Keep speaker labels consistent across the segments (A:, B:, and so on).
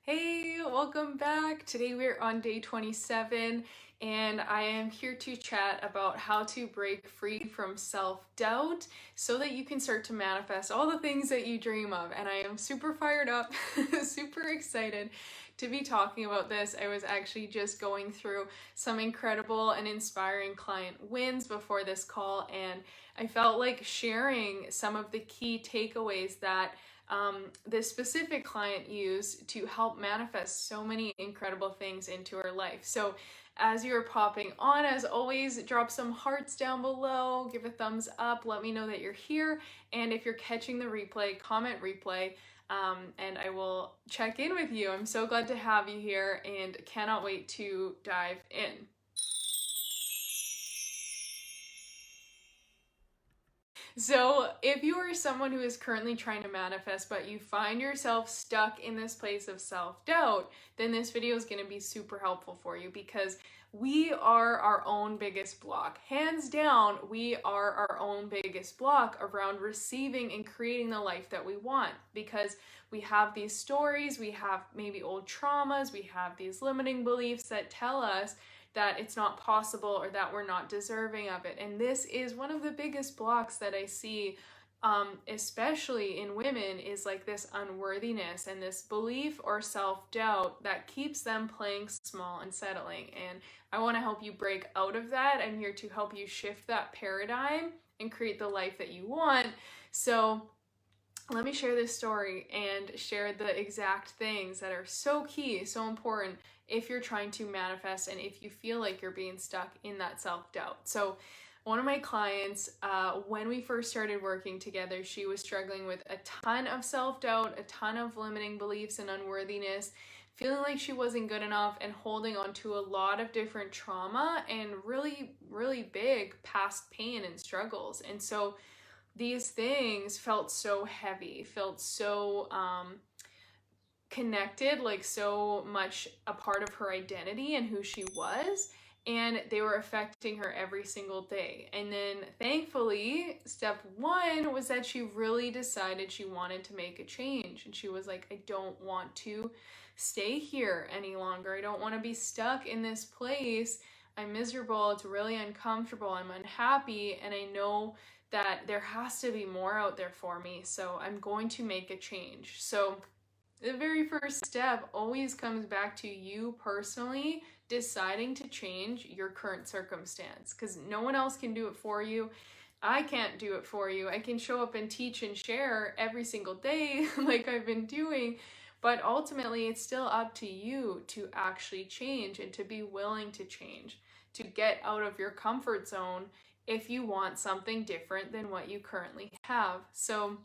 A: Hey, welcome back. Today we're on day 27 and I am here to chat about how to break free from self-doubt so that you can start to manifest all the things that you dream of. And I am super fired up, super excited to be talking about this. I was actually just going through some incredible and inspiring client wins before this call, and I felt like sharing some of the key takeaways that this specific client used to help manifest so many incredible things into her life. So as you're popping on, as always, drop some hearts down below, give a thumbs up, let me know that you're here, and if you're catching the replay, comment replay, and I will check in with you. I'm so glad to have you here and cannot wait to dive in. So if you are someone who is currently trying to manifest, but you find yourself stuck in this place of self-doubt, then this video is going to be super helpful for you, because we are our own biggest block. Hands down, we are our own biggest block around receiving and creating the life that we want, because we have these stories, we have maybe old traumas, we have these limiting beliefs that tell us that it's not possible or that we're not deserving of it. And this is one of the biggest blocks that I see, especially in women, is like this unworthiness and this belief or self-doubt that keeps them playing small and settling. And I want to help you break out of that. I'm here to help you shift that paradigm and create the life that you want. So let me share this story and share the exact things that are so key, so important if you're trying to manifest and if you feel like you're being stuck in that self-doubt. So one of my clients, when we first started working together, she was struggling with a ton of self-doubt, a ton of limiting beliefs and unworthiness, feeling like she wasn't good enough, and holding on to a lot of different trauma and really, really big past pain and struggles. And so these things felt so heavy, felt so connected, like so much a part of her identity and who she was, and they were affecting her every single day. And then thankfully, step one was that she really decided she wanted to make a change, and she was like, I don't want to stay here any longer. I don't want to be stuck in this place. I'm miserable, it's really uncomfortable, I'm unhappy, and I know that there has to be more out there for me, so I'm going to make a change. So the very first step always comes back to you personally deciding to change your current circumstance, because no one else can do it for you. I can't do it for you. I can show up and teach and share every single day like I've been doing, but ultimately it's still up to you to actually change and to be willing to change, to get out of your comfort zone if you want something different than what you currently have. So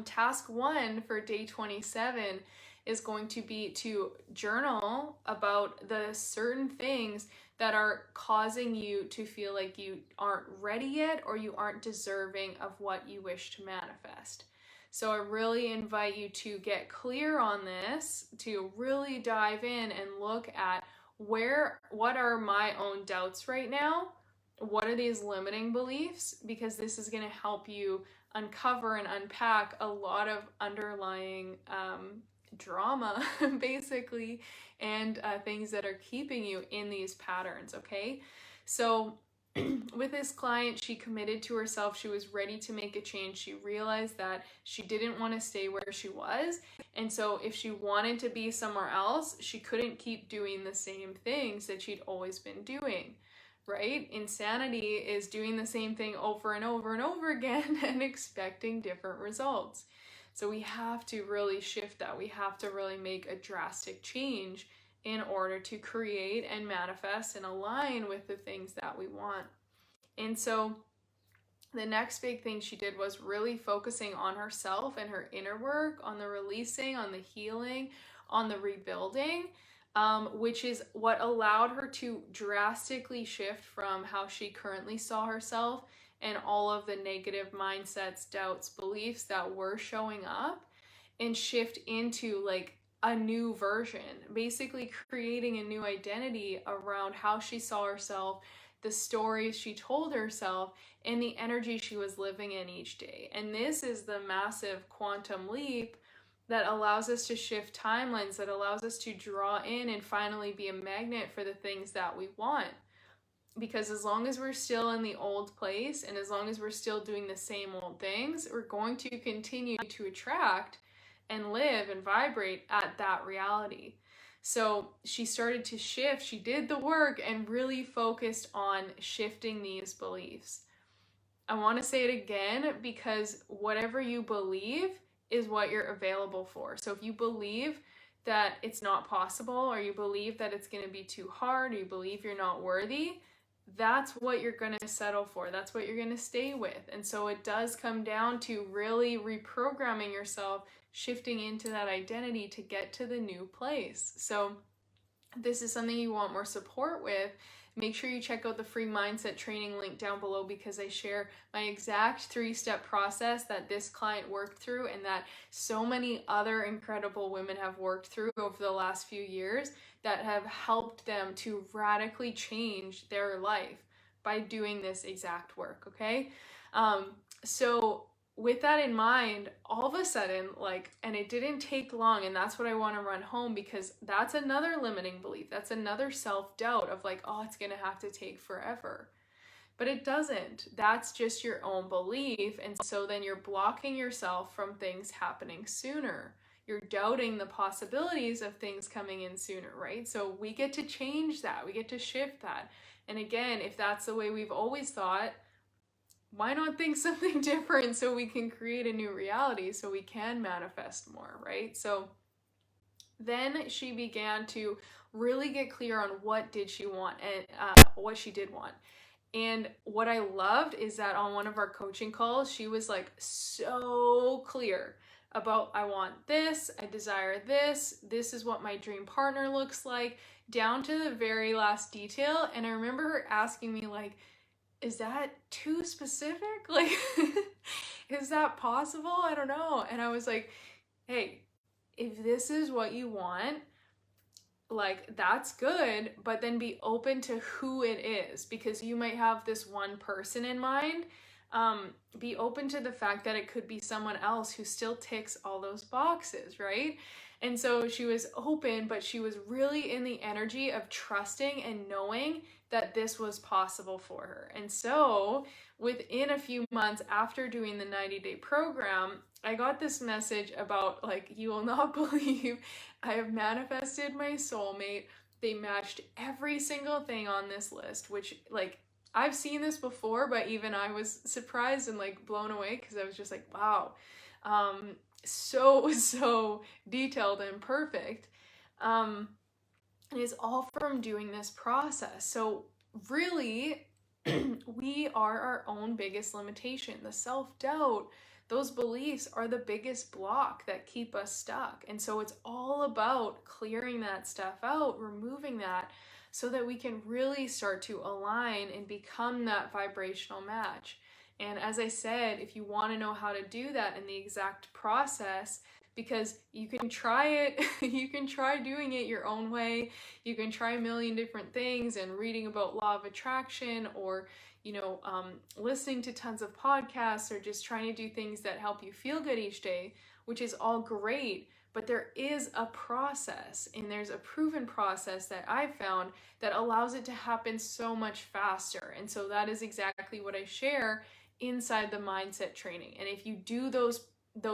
A: task one for day 27 is going to be to journal about the certain things that are causing you to feel like you aren't ready yet or you aren't deserving of what you wish to manifest. So I really invite you to get clear on this, to really dive in and look at what are my own doubts right now? What are these limiting beliefs? Because this is going to help you uncover and unpack a lot of underlying drama, basically, and things that are keeping you in these patterns, okay? So with this client, she committed to herself. She was ready to make a change. She realized that she didn't want to stay where she was. And so if she wanted to be somewhere else, she couldn't keep doing the same things that she'd always been doing. Right? Insanity is doing the same thing over and over and over again and expecting different results. So we have to really shift that. We have to really make a drastic change in order to create and manifest and align with the things that we want. And so the next big thing she did was really focusing on herself and her inner work, on the releasing, on the healing, on the rebuilding. Which is what allowed her to drastically shift from how she currently saw herself and all of the negative mindsets, doubts, beliefs that were showing up, and shift into like a new version, basically creating a new identity around how she saw herself, the stories she told herself, and the energy she was living in each day. And this is the massive quantum leap that allows us to shift timelines, that allows us to draw in and finally be a magnet for the things that we want. Because as long as we're still in the old place and as long as we're still doing the same old things, we're going to continue to attract and live and vibrate at that reality. So she started to shift, she did the work and really focused on shifting these beliefs. I want to say it again because whatever you believe is what you're available for. So if you believe that it's not possible, or you believe that it's going to be too hard, or you believe you're not worthy, that's what you're going to settle for. That's what you're going to stay with. And so it does come down to really reprogramming yourself, shifting into that identity to get to the new place. So this is something you want more support with. Make sure you check out the free mindset training link down below, because I share my exact 3-step process that this client worked through and that so many other incredible women have worked through over the last few years that have helped them to radically change their life by doing this exact work, okay? So with that in mind, all of a sudden, and it didn't take long, and that's what I want to run home, because that's another limiting belief. That's another self-doubt of oh, it's going to have to take forever. But it doesn't. That's just your own belief. And so then you're blocking yourself from things happening sooner. You're doubting the possibilities of things coming in sooner, right? So we get to change that. We get to shift that. And again, if that's the way we've always thought, why not think something different so we can create a new reality, so we can manifest more, right? So then she began to really get clear on what did she want and what she did want. And what I loved is that on one of our coaching calls, she was so clear about, I want this, I desire this, this is what my dream partner looks like, down to the very last detail. And I remember her asking me is that too specific? Is that possible? I don't know. And I was like, hey, if this is what you want, that's good, but then be open to who it is, because you might have this one person in mind. Be open to the fact that it could be someone else who still ticks all those boxes, right? And so she was open, but she was really in the energy of trusting and knowing that this was possible for her. And so within a few months after doing the 90-day program, I got this message about you will not believe, I have manifested my soulmate. They matched every single thing on this list, which I've seen this before, but even I was surprised and blown away, because I was just wow, so detailed and perfect. And it's all from doing this process. So really, we are our own biggest limitation. The self-doubt, those beliefs are the biggest block that keep us stuck. And so it's all about clearing that stuff out, removing that, so that we can really start to align and become that vibrational match. And as I said, if you want to know how to do that in the exact process, because you can try it, you can try doing it your own way, you can try a million different things and reading about law of attraction, or listening to tons of podcasts, or just trying to do things that help you feel good each day, which is all great. But there is a process, and there's a proven process that I've found that allows it to happen so much faster. And so that is exactly what I share inside the mindset training. And if you do those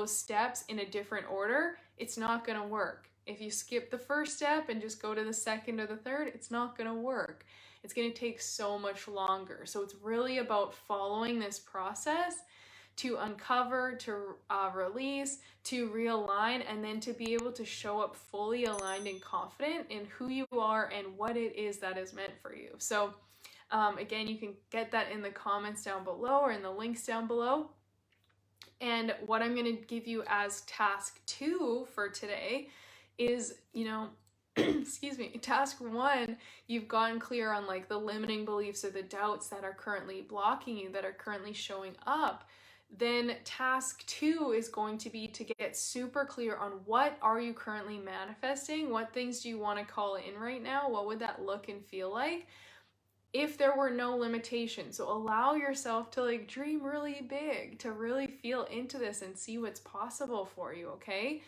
A: steps in a different order, it's not going to work. If you skip the first step and just go to the second or the third, it's not going to work. It's going to take so much longer. So it's really about following this process to uncover, to release, to realign, and then to be able to show up fully aligned and confident in who you are and what it is that is meant for you. So again, you can get that in the comments down below or in the links down below. And what I'm going to give you as task 2 for today is, excuse me, task 1, you've gotten clear on the limiting beliefs or the doubts that are currently blocking you, that are currently showing up. Then task 2 is going to be to get super clear on what are you currently manifesting? What things do you want to call in right now? What would that look and feel like if there were no limitations? So allow yourself to dream really big, to really feel into this and see what's possible for you, okay?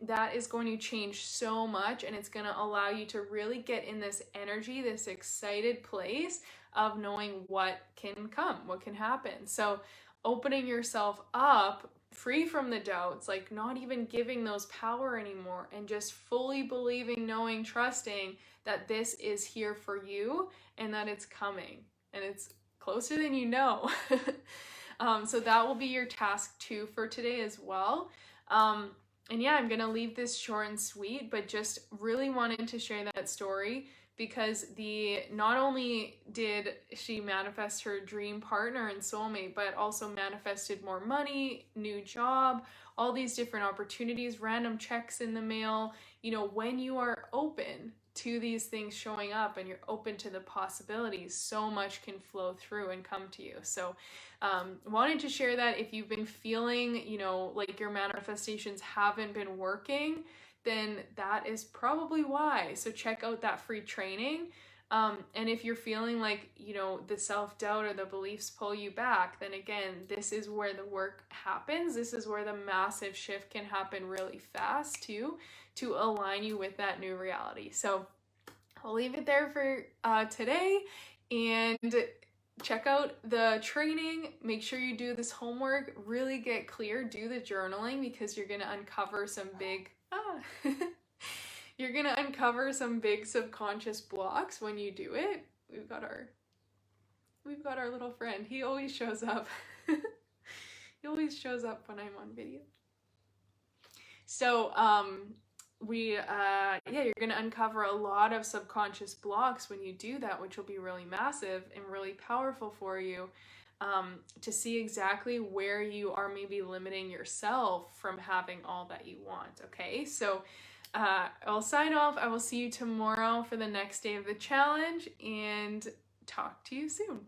A: that is going to change so much, and it's going to allow you to really get in this energy, this excited place of knowing what can come, what can happen. So opening yourself up, free from the doubts, like not even giving those power anymore, and just fully believing, knowing, trusting that this is here for you and that it's coming and it's closer than you know. So that will be your task 2 for today as well. And yeah, I'm gonna leave this short and sweet, but just really wanted to share that story because not only did she manifest her dream partner and soulmate, but also manifested more money, new job, all these different opportunities, random checks in the mail. You know, when you are open to these things showing up and you're open to the possibilities, so much can flow through and come to you. So wanted to share that if you've been feeling, you know, like your manifestations haven't been working, then that is probably why. So check out that free training. And if you're feeling like, you know, the self-doubt or the beliefs pull you back, then again, this is where the work happens. This is where the massive shift can happen really fast too, to align you with that new reality. So I'll leave it there for today, and check out the training. Make sure you do this homework, really get clear, do the journaling, because you're going to uncover some big you're going to uncover some big subconscious blocks when you do it. We've got our little friend. He always shows up. He always shows up when I'm on video. So you're going to uncover a lot of subconscious blocks when you do that, which will be really massive and really powerful for you, to see exactly where you are maybe limiting yourself from having all that you want. Okay, so I'll sign off. I will see you tomorrow for the next day of the challenge, and talk to you soon.